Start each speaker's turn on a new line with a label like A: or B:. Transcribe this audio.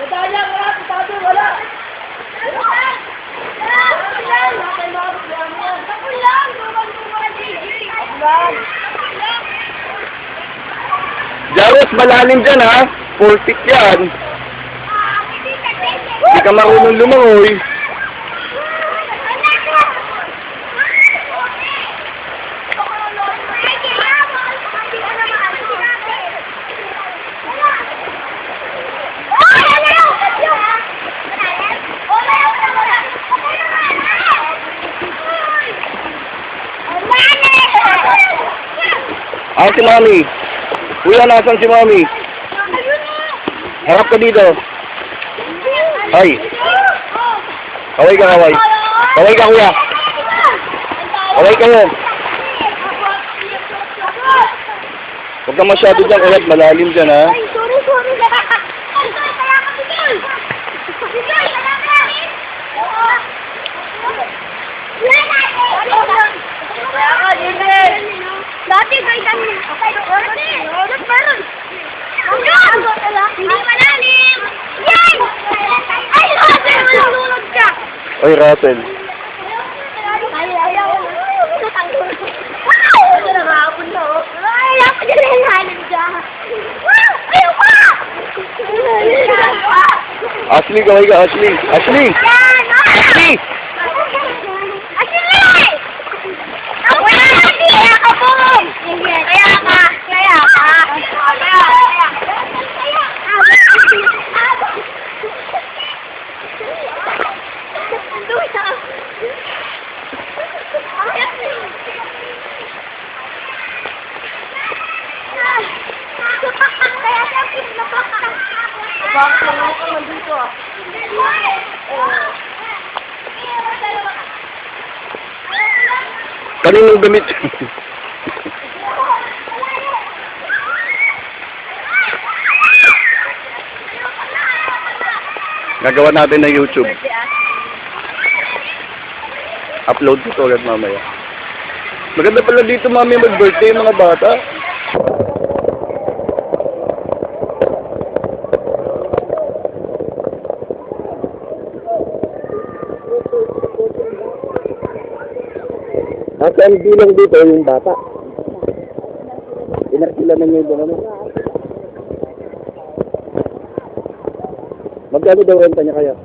A: Medalya, wala. Pitabi, wala.
B: Jaros, malalim dyan ha. 4 feet yan. Hindi ka marunong lumangoy. Ah, si Mami. Kuya, nasan si Mami? Harap ka dito. Ay. Kaway ka, kaway. Kaway ka, kuya. Kaway kayo. Huwag ka masyado dyan, ulat. Malalim dyan, ha?
A: Dati guys, oras meron. Hindi malalim. Yan! Ay, Russell, malulunod ka.
B: Oy, Russell.
A: Ayaw. Wow! Ito nakahapon na, oh. Ay, dapat na rin halim dyan. Wow! Ayaw pa!
B: Ashley, kaway ka, Ashley. Ashley!
A: Yan!
B: Ashley!
A: Bakit naman ka nandito?
B: Kaninong damit? Nagawa natin na YouTube. Upload ko to ulit mamaya. Maganda pala dito, Mami, mag-birthday yung mga bata. At ang bilang dito yung bata. Inarkila na niya yung ano. Magkano daw renta niya kaya?